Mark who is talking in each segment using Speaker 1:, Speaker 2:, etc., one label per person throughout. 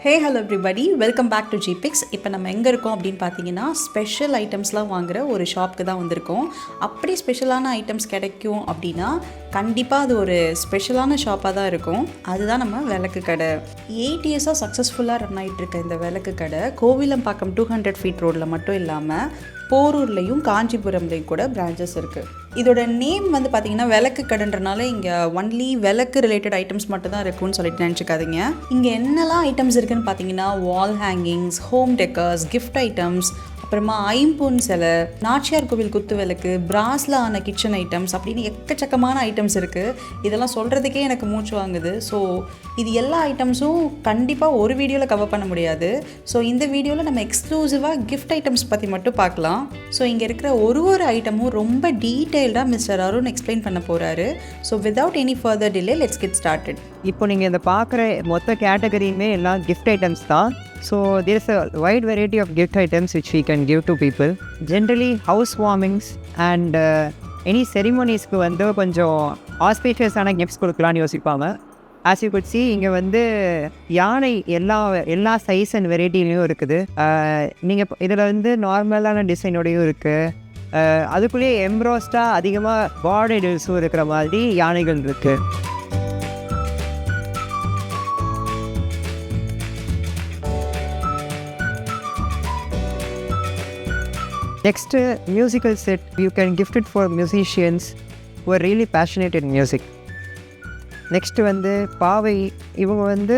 Speaker 1: Hello everybody, welcome back to ஜிபிக்ஸ். இப்போ நம்ம எங்கே இருக்கோம் அப்படின்னு பார்த்தீங்கன்னா, ஸ்பெஷல் ஐட்டம்ஸ்லாம் வாங்குகிற ஒரு ஷாப்புக்கு தான் வந்திருக்கோம். அப்படி ஸ்பெஷலான ஐட்டம்ஸ் கிடைக்கும் அப்படின்னா கண்டிப்பாக அது ஒரு ஸ்பெஷலான ஷாப்பாக தான் இருக்கும். அதுதான் நம்ம விளக்கு கடை. 8 இயர்ஸாக சக்ஸஸ்ஃபுல்லாக ரன் ஆகிட்டுருக்க இந்த விளக்கு கடை கோவிலம்பாக்கம் 200 ஃபீட் ரோடில் மட்டும் இல்லாமல் போரூர்லேயும் காஞ்சிபுரம்லேயும் கூட பிரான்ச்சஸ் இருக்குது. இதோட நேம் வந்து பார்த்திங்கன்னா விளக்கு கடைன்றனால இங்கே ஒன்லி விளக்கு ரிலேட்டட் ஐட்டம்ஸ் மட்டும் தான் இருக்குன்னு சொல்லிட்டு நினச்சிக்காதீங்க. இங்கே என்னெல்லாம் ஐட்டம்ஸ் இருக்குதுன்னு பார்த்தீங்கன்னா வால் hangings, home decors, gift items, அப்புறமா ஐம்பொன் சிலை, நாச்சியார் கோவில் குத்து விளக்கு, பிராஸில் ஆன கிச்சன் ஐட்டம்ஸ் அப்படின்னு எக்கச்சக்கமான ஐட்டம்ஸ் இருக்குது. இதெல்லாம் சொல்கிறதுக்கே எனக்கு மூச்சு வாங்குது. ஸோ இது எல்லா ஐட்டம்ஸும் கண்டிப்பாக ஒரு வீடியோவில் கவர் பண்ண முடியாது. ஸோ இந்த வீடியோவில் நம்ம எக்ஸ்க்ளூசிவாக கிஃப்ட் ஐட்டம்ஸ் பற்றி மட்டும் பார்க்கலாம். ஸோ இங்கே இருக்கிற ஒரு ஐட்டமும் ரொம்ப டீட்டெயில்டாக மிஸ்டர் அருண் எக்ஸ்பிளைன் பண்ண போகிறாரு. So without any further delay let's get started.
Speaker 2: இப்போ நீங்கள் இந்த பார்க்குற மொத்த கேட்டகரியுமே எல்லாம் கிஃப்ட் ஐட்டம்ஸ் தான். So there is a wide variety of gift items which we can give to people. Generally house warmings and any ceremoniesக்கு வந்து கொஞ்சம் ஆஸ்பீஷியஸான கிஃப்ட்ஸ் கொடுக்கலான்னு யோசிப்பாங்க. As you could see இங்கே வந்து யானை எல்லா சைஸ் அண்ட் வெரைட்டிலையும் இருக்குது. நீங்கள் இதில் வந்து நார்மலான டிசைனோடையும் இருக்குது. அதுக்குள்ளேயே எம்ப்ராஸ்டாக அதிகமாக பார்டர்ஸும் இருக்கிற மாதிரி யானைகள் இருக்குது. Next, musical set. You can gift it for musicians who are really passionate in music. Next வந்து பாவை. இவங்க வந்து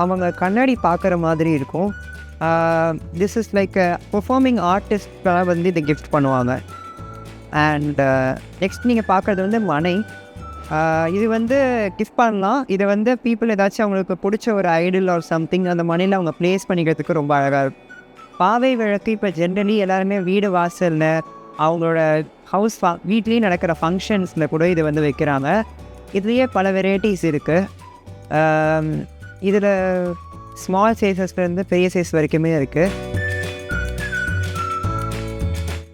Speaker 2: அவங்க கண்ணாடி பார்க்குற மாதிரி இருக்கும். This is like a performing artist வந்து இதை கிஃப்ட் பண்ணுவாங்க. அண்ட் நெக்ஸ்ட் நீங்கள் பார்க்குறது வந்து மனை. இது வந்து கிஃப்ட் பண்ணலாம். இதை வந்து பீப்புள் ஏதாச்சும் அவங்களுக்கு பிடிச்ச ஒரு ஐடல் ஆர் சம்திங் அந்த மனையில் அவங்க ப்ளேஸ் பண்ணிக்கிறதுக்கு ரொம்ப அழகாக இருக்கும். பாவை விளக்கு இப்போ ஜென்ரலி எல்லாருமே வீடு வாசலில் அவங்களோட வீட்லேயும் நடக்கிற ஃபங்க்ஷன்ஸில் கூட இது வந்து வைக்கிறாங்க. இதுலேயே பல வெரைட்டிஸ் இருக்குது. இதில் ஸ்மால் சைஸஸ்லேருந்து பெரிய சைஸ் வரைக்குமே இருக்குது.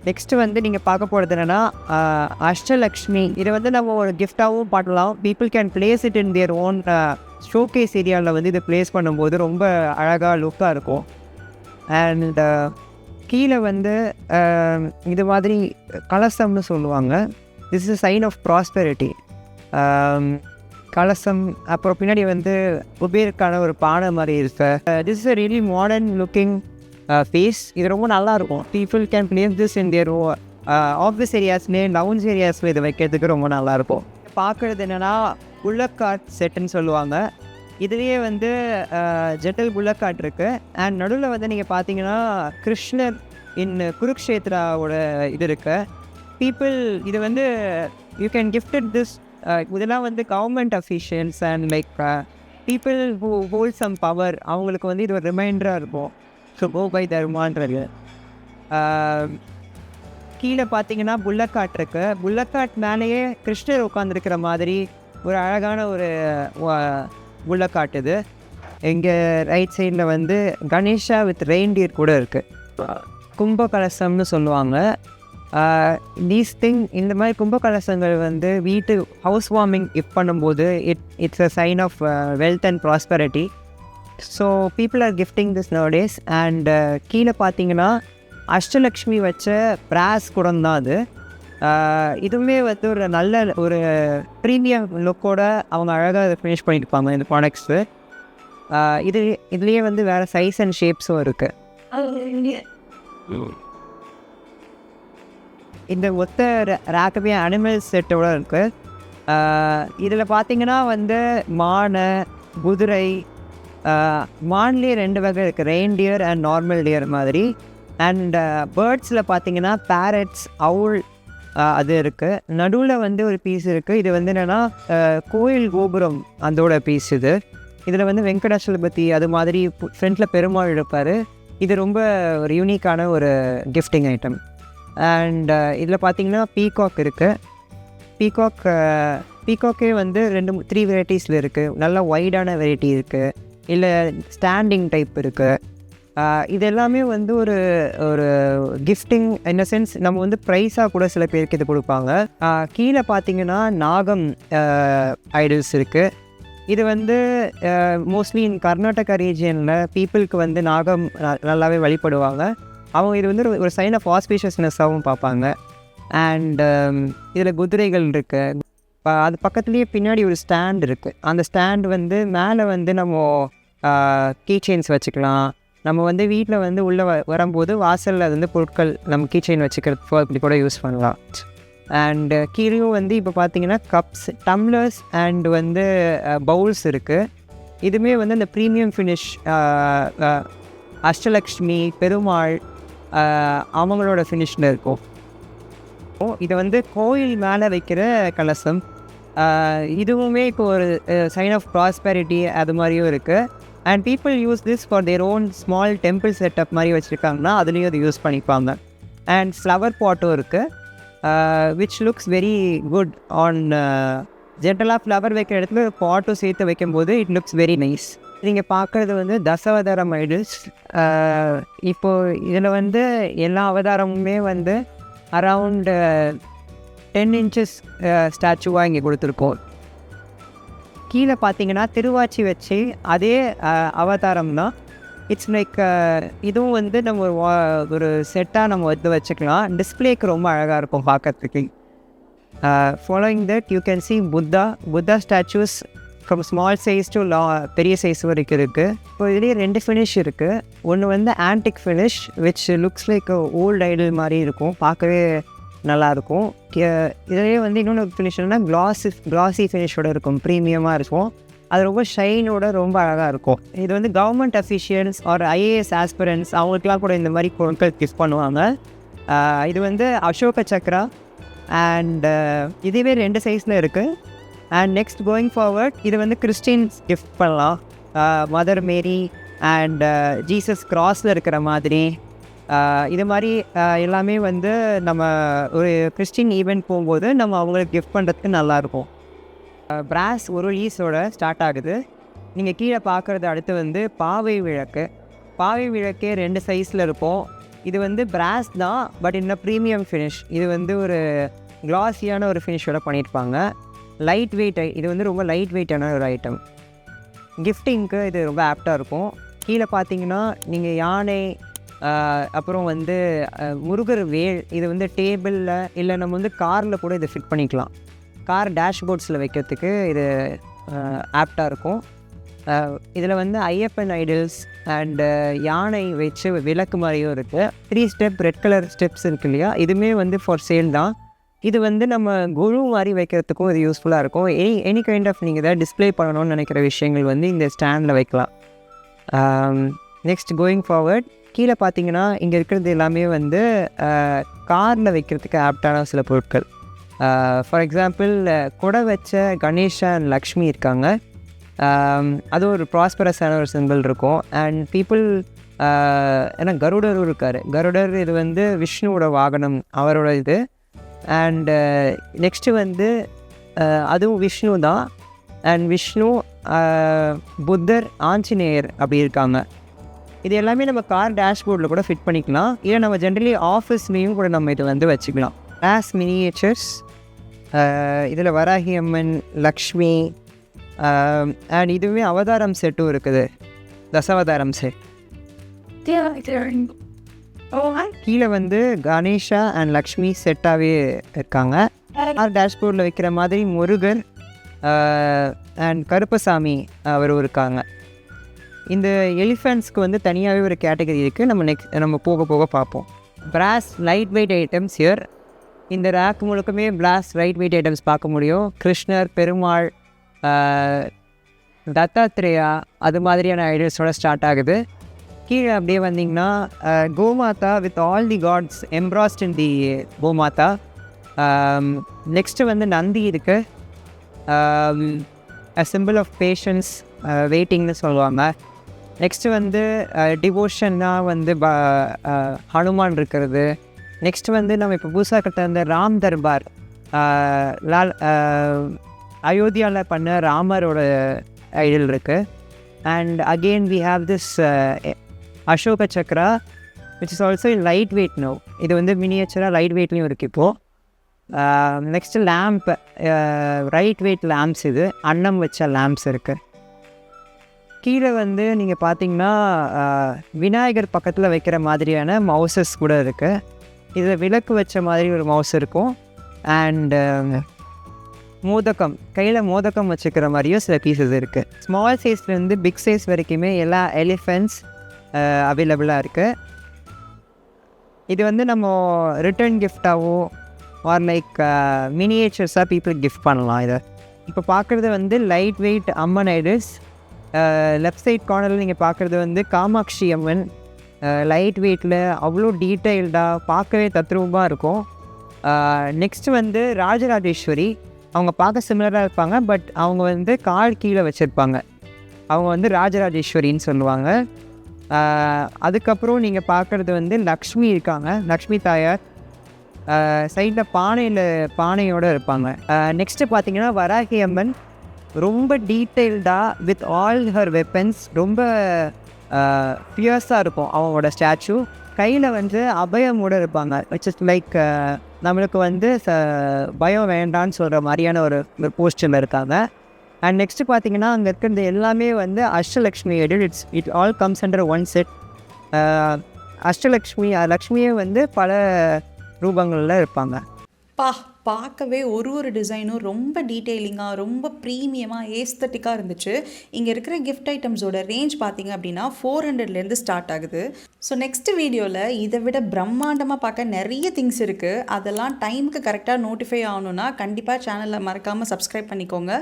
Speaker 2: நெக்ஸ்ட்டு வந்து நீங்கள் பார்க்க போகிறது என்னென்னா அஷ்டலக்ஷ்மி. இதை வந்து நம்ம ஒரு கிஃப்டாகவும் பண்ணலாம். People can place it in their own showcase ஏரியாவில் வந்து இதை ப்ளேஸ் பண்ணும்போது ரொம்ப அழகாக லுக்காக இருக்கும். அண்ட் கீழே வந்து இது மாதிரி கலசம்னு சொல்லுவாங்க. This is a sign of prosperity. கலசம். அப்புறம் பின்னாடி வந்து குபேருக்கான ஒரு பானை மாதிரி இருக்கு. This is a really modern looking face. இது ரொம்ப நல்லாயிருக்கும். People can place this in their office ஏரியாஸ்லேயே லவுன்ஸ் ஏரியாஸில் இதை வைக்கிறதுக்கு ரொம்ப நல்லாயிருக்கும். பார்க்குறது என்னென்னா புல்லக்காட் செட்டுன்னு சொல்லுவாங்க. இதுலேயே வந்து ஜெட்டல் புல்லக்காட் இருக்குது. அண்ட் நடுவில் வந்து நீங்கள் பார்த்தீங்கன்னா கிருஷ்ணர் இன் குருக்ஷேத்ராவோட இது இருக்குது. பீப்புள் இது வந்து யூ கேன் கிஃப்டட் திஸ். இதெல்லாம் வந்து government officials and like people who hold some power அவங்களுக்கு வந்து இது ஒரு ரிமைண்டராக இருக்கும். ஸோ கோ பை தர்மான்றது. கீழே பார்த்தீங்கன்னா புல்லக்காட் இருக்குது. புல்லக்காட் மேலேயே கிருஷ்ணர் உட்காந்துருக்கிற மாதிரி ஒரு அழகான ஒரு புல்லக்காட்டுது. இங்கே ரைட் சைடில் வந்து கணேஷா வித் ரெயின்டியர் கூட இருக்குது. கும்பகலசம்னு சொல்லுவாங்க. இந்த மாதிரி கும்பகலசங்கள் வந்து வீட்டு ஹவுஸ் வார்மிங் பண்ணும்போது it's a sign of wealth and prosperity. So people are gifting this nowadays. And கீழே பார்த்தீங்கன்னா அஷ்டலக்ஷ்மி வச்ச பிராஸ் குடம் தான் அது. இதுவுமே வந்து ஒரு நல்ல ஒரு ப்ரீமியம் லுக்கோட அவங்க அழகாக அதை ஃபினிஷ் பண்ணியிருப்பாங்க இந்த ப்ராடக்ட்ஸு. இதுலேயே வந்து வேறு சைஸ் அண்ட் ஷேப்ஸும் இருக்குது. இந்த ஒத்த ரேக்கவே அனிமல் செட்டோட இருக்குது. இதில் பார்த்தீங்கன்னா வந்து மானை, குதிரை, மான்லேயே 2 வகை இருக்குது, ரெயின்டியர் அண்ட் நார்மல் டியர் மாதிரி. அண்ட் பேர்ட்ஸில் பார்த்தீங்கன்னா பேரட்ஸ், அவுல் அது இருக்குது. நடுவில் வந்து ஒரு பீஸ் இருக்குது. இது வந்து என்னென்னா கோயில் கோபுரம் அதோட பீஸ் இது. இதில் வந்து வெங்கடாச்சலபதி அது மாதிரி ஃப்ரண்ட்டில் பெருமாள் இருப்பார். இது ரொம்ப ஒரு யூனிக்கான ஒரு கிஃப்டிங் ஐட்டம். அண்ட் இதில் பார்த்தீங்கன்னா பீகாக் இருக்குது. பீகாக்கே வந்து 3 வெரைட்டிஸில் இருக்குது. நல்ல வைடான வெரைட்டி இருக்குது, இல்லை ஸ்டாண்டிங் டைப் இருக்குது. இது எல்லாமே வந்து ஒரு கிஃப்டிங் இன் அ சென்ஸ் நம்ம வந்து ப்ரைஸாக கூட சில பேருக்கு இது கொடுப்பாங்க. கீழே பார்த்தீங்கன்னா நாகம் ஐடல்ஸ் இருக்குது. இது வந்து மோஸ்ட்லி இன் கர்நாடகா ரீஜியனில் பீப்புளுக்கு வந்து நாகம் நல்லாவே வழிபடுவாங்க. அவங்க இது வந்து ஒரு சைன் ஆஃப் ஆஸ்பீஷியஸ்னஸாகவும் பார்ப்பாங்க. அண்ட் இதில் குதிரைகள் இருக்குது. அது பக்கத்துலேயே பின்னாடி ஒரு ஸ்டாண்ட் இருக்குது. அந்த ஸ்டாண்ட் வந்து மேலே வந்து நம்ம கீ செயின்ஸ் வச்சுக்கலாம். நம்ம வந்து வீட்டில் வந்து உள்ளே வரும்போது வாசலில் அது வந்து பொருட்கள் நம்ம கீ செயின் வச்சுக்கிறதுக்கோ அப்படி கூட யூஸ் பண்ணலாம். அண்டு கீழேயும் வந்து இப்போ பார்த்தீங்கன்னா கப்ஸ், டம்ளர்ஸ் அண்ட் வந்து பவுல்ஸ் இருக்குது. இதுவுமே வந்து அந்த ப்ரீமியம் ஃபினிஷ் அஷ்டலக்ஷ்மி, பெருமாள் அவங்களோட ஃபினிஷில் இருக்கும். இது வந்து கோயில் மேலே வைக்கிற கலசம். இதுவுமே இப்போ ஒரு சைன் ஆஃப் ப்ராஸ்பெரிட்டி அது மாதிரியும் இருக்குது. And people use this for their own small temple setup மாதிரி வச்சுருக்காங்கன்னா அதுலேயும் அது யூஸ் பண்ணிப்பாங்க. அண்ட் ஃப்ளவர் பாட்டும் இருக்குது which looks very good on ஜென்ரலாக ஃப்ளவர் வைக்கிற இடத்துல பாட்டும் சேர்த்து வைக்கும்போது இட் லுக்ஸ் வெரி நைஸ். நீங்கள் பார்க்குறது வந்து தசாவதாரம் ஐடல்ஸ். இப்போது இதில் வந்து எல்லா அவதாரமுமே வந்து அரவுண்ட் 10 inches ஸ்டாச்சுவாக இங்கே கொடுத்துருக்கோம். கீழே பார்த்தீங்கன்னா திருவாச்சி வச்சு அதே அவதாரம் தான். இட்ஸ் லைக் இதுவும் வந்து நம்ம ஒரு செட்டாக நம்ம வந்து வச்சுக்கலாம். டிஸ்பிளேக்கு ரொம்ப அழகாக இருக்கும் பார்க்கறதுக்கு. Following that you can see Buddha statues from small size to பெரிய சைஸ் வரைக்கும் இருக்குது. இப்போ இதுலேயே 2 ஃபினிஷ் இருக்குது. ஒன்று வந்து antique finish which looks like old Idol மாதிரி இருக்கும், பார்க்கவே நல்லாயிருக்கும். இதிலேயே வந்து இன்னொன்று ஃபினிஷ் என்னன்னா கிளாஸி ஃபினிஷோடு இருக்கும், ப்ரீமியமாக இருக்கும். அது ரொம்ப ஷைனோட ரொம்ப அழகாக இருக்கும். இது வந்து government officials are IAS aspirants அவங்களுக்குலாம் கூட இந்த மாதிரி பொருட்கள் கிஃப்ட் பண்ணுவாங்க. இது வந்து அசோக சக்ரா அண்ட் இதுவே 2 சைஸில் இருக்குது. அண்ட் நெக்ஸ்ட் கோயிங் ஃபார்வர்ட் இது வந்து கிறிஸ்டின்ஸ் கிஃப்ட் பண்ணலாம். மதர் மேரி அண்ட் ஜீசஸ் கிராஸில் இருக்கிற மாதிரி இது மாதிரி எல்லாமே வந்து நம்ம ஒரு கிறிஸ்டின் ஈவெண்ட் போகும்போது நம்ம அவங்களுக்கு கிஃப்ட் பண்ணுறதுக்கு நல்லாயிருக்கும். பிராஸ் ஒரு ஈஸோட ஸ்டார்ட் ஆகுது. நீங்கள் கீழே பார்க்குறது அடுத்து வந்து பாவை விளக்கு. பாவை விளக்கே 2 சைஸில் இருக்கும். இது வந்து பிராஸ் தான், பட் இன்னும் ப்ரீமியம் ஃபினிஷ். இது வந்து ஒரு கிளாஸியான ஒரு ஃபினிஷோட பண்ணியிருப்பாங்க. லைட் வெயிட், இது வந்து ரொம்ப லைட் வெயிட்டான ஒரு ஐட்டம். கிஃப்டிங்க்கு இது ரொம்ப ஆப்டாக இருக்கும். கீழே பார்த்தீங்கன்னா நீங்கள் யானை, அப்புறம் வந்து முருகர் வேல், இது வந்து டேபிளில் இல்லை நம்ம வந்து காரில் கூட இதை ஃபிட் பண்ணிக்கலாம். கார் டேஷ்போர்ட்ஸில் வைக்கிறதுக்கு இது ஆப்டாக இருக்கும். இதில் வந்து ஐயப்பன் ஐடல்ஸ் அண்டு யானை வச்சு விளக்கு மாதிரியும் இருக்குது. 3 ஸ்டெப் ரெட் கலர் ஸ்டெப்ஸ் இருக்குது இல்லையா, இதுவுமே வந்து ஃபார் சேல் தான். இது வந்து நம்ம குழு மாதிரி வைக்கிறதுக்கும் இது யூஸ்ஃபுல்லாக இருக்கும். எனி கைண்ட் ஆஃப் நீங்கள் எதாவது டிஸ்பிளே பண்ணணும்னு நினைக்கிற விஷயங்கள் வந்து இந்த ஸ்டாண்டில் வைக்கலாம். நெக்ஸ்ட் கோயிங் ஃபார்வர்ட் கீழே பார்த்தீங்கன்னா இங்கே இருக்கிறது எல்லாமே வந்து காரில் வைக்கிறதுக்கு ஆப்டான சில பொருட்கள். ஃபார் எக்ஸாம்பிள் கொடை வச்ச கணேஷா அண்ட் லக்ஷ்மி இருக்காங்க. அது ஒரு ப்ராஸ்பரஸான ஒரு சிம்பிள் இருக்கும். அண்ட் பீப்புள் ஏன்னா கருடரும் இருக்கார். கருடர் இது வந்து விஷ்ணுவோட வாகனம், அவரோட இது. அண்டு நெக்ஸ்ட்டு வந்து அதுவும் விஷ்ணு தான். அண்ட் விஷ்ணு, புத்தர், ஆஞ்சநேயர் அப்படி இருக்காங்க. இது எல்லாமே நம்ம கார் டேஷ்போர்டில் கூட ஃபிட் பண்ணிக்கலாம். இல்லை நம்ம ஜென்ரலி ஆஃபீஸ்லேயும் கூட நம்ம இது வந்து வச்சுக்கலாம். கிளாஸ் மினியேச்சர்ஸ், இதில் வராகி அம்மன், லக்ஷ்மி அண்ட் இதுவுமே அவதாரம் செட்டும் இருக்குது, தசாவதாரம் செட். கீழே வந்து கணேஷா அண்ட் லக்ஷ்மி செட்டாகவே இருக்காங்க. கார் டேஷ்போர்டில் வைக்கிற மாதிரி முருகர் அண்ட் கருப்பசாமி அவரும் இருக்காங்க. இந்த எலிஃபெண்ட்ஸ்க்கு வந்து தனியாகவே ஒரு கேட்டகரி இருக்குது. நம்ம போக போக பார்ப்போம். பிராஸ் லைட் வெயிட் ஐட்டம்ஸ் ஹியர். இந்த ரேக் முழுக்கமே பிராஸ் லைட் வெயிட் ஐட்டம்ஸ் பார்க்க முடியும். கிருஷ்ணர், பெருமாள், தத்தாத்ரேயா அது மாதிரியான ஐடல்ஸோட ஸ்டார்ட் ஆகுது. கீழே அப்படியே வந்தீங்கன்னா Gomata with all the gods embraced in the Gomata. Next வந்து நந்தி இருக்குது. அ சிம்பிள் ஆஃப் பேஷன்ஸ், வெயிட்டிங்னு சொல்லுவாங்க. நெக்ஸ்ட்டு வந்து டிவோஷன்னாக வந்து ஹனுமான் இருக்கிறது. நெக்ஸ்ட் வந்து நம்ம இப்போ புதுசாக கட்ட அந்த ராம் தர்பார், அயோத்தியாவில் பண்ண ராமரோட ஐடல் இருக்குது. And again we have this Ashoka Chakra which is also in light weight no. இது வந்து மினியேச்சராக லைட் வெயிட்லேயும் இருக்குது இப்போது. Next lamp, right weight lamps, இது அன்னம் வச்ச லேம்ப்ஸ் இருக்குது. கீழே வந்து நீங்கள் பார்த்தீங்கன்னா விநாயகர் பக்கத்தில் வைக்கிற மாதிரியான மவுசஸ் கூட இருக்குது. இதில் விளக்கு வச்ச மாதிரி ஒரு மவுஸ் இருக்கும். அண்டு மோதகம், கையில் மோதகம் வச்சுக்கிற மாதிரியும் சில பீசஸ் இருக்குது. ஸ்மால் சைஸ்லேருந்து பிக் சைஸ் வரைக்குமே எல்லா எலிஃபென்ட்ஸ் அவைலபிளாக இருக்குது. இது வந்து நம்ம ரிட்டர்ன் கிஃப்டாகவோ ஆர் லைக் மினியேச்சர்ஸாக பீப்புள் கிஃப்ட் பண்ணலாம். இதை இப்போ பார்க்குறது வந்து light weight Amman idols. Left side கார்னரில் நீங்கள் பார்க்குறது வந்து காமாட்சி அம்மன். லைட் வெயிட்டில் அவ்வளோ டீட்டெயில்டாக பார்க்கவே தத்ரூபமாக இருக்கும். நெக்ஸ்ட்டு வந்து ராஜராஜேஸ்வரி. அவங்க பார்க்க சிமிலராக இருப்பாங்க, பட் அவங்க வந்து கால் கீழே வச்சுருப்பாங்க. அவங்க வந்து ராஜராஜேஸ்வரின்னு சொல்லுவாங்க. அதுக்கப்புறம் நீங்கள் பார்க்குறது வந்து லக்ஷ்மி இருக்காங்க, லக்ஷ்மி தாயார். சைடில் பானையோடு இருப்பாங்க. நெக்ஸ்ட்டு பார்த்தீங்கன்னா வராகி அம்மன். ரொம்ப டீட்டெயில்டாக வித் ஆல் ஹர் வெப்பன்ஸ், ரொம்ப ஃபியர்ஸாக இருக்கும் அவங்களோட ஸ்டாச்சு. கையில் வந்து அபயமோடு இருப்பாங்க, விச் இஸ் லைக் நம்மளுக்கு வந்து பயம் வேண்டான்னு சொல்கிற மாதிரியான ஒரு போஸ்டரில் இருக்காங்க. அண்ட் நெக்ஸ்ட்டு பார்த்தீங்கன்னா அங்கே இருக்கிறது எல்லாமே வந்து Ashtalakshmi edit. It all comes under one set. லக்ஷ்மியே வந்து பல ரூபங்களில் இருப்பாங்க.
Speaker 1: பார்க்கவே ஒரு டிசைனும் ரொம்ப டீட்டெயிலிங்காக, ரொம்ப ப்ரீமியமாக, ஏஸ்தட்டிக்காக இருந்துச்சு. இங்கே இருக்கிற கிஃப்ட் ஐட்டம்ஸோட ரேஞ்ச் பார்த்தீங்க அப்படின்னா 400லேருந்து ஸ்டார்ட் ஆகுது. ஸோ நெக்ஸ்ட் வீடியோவில் இதை விட பிரம்மாண்டமாக பார்க்க நிறைய திங்ஸ் இருக்குது. அதெல்லாம் டைமுக்கு கரெக்டாக நோட்டிஃபை ஆகணுன்னா கண்டிப்பாக சேனலில் மறக்காமல் சப்ஸ்கிரைப் பண்ணிக்கோங்க.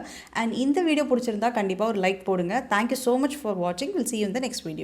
Speaker 1: அண்ட் இந்த வீடியோ பிடிச்சிருந்தா கண்டிப்பாக ஒரு லைக் போடுங்க. தேங்க்யூ ஸோ மச் ஃபார் வாட்சிங். Will see you in the next video.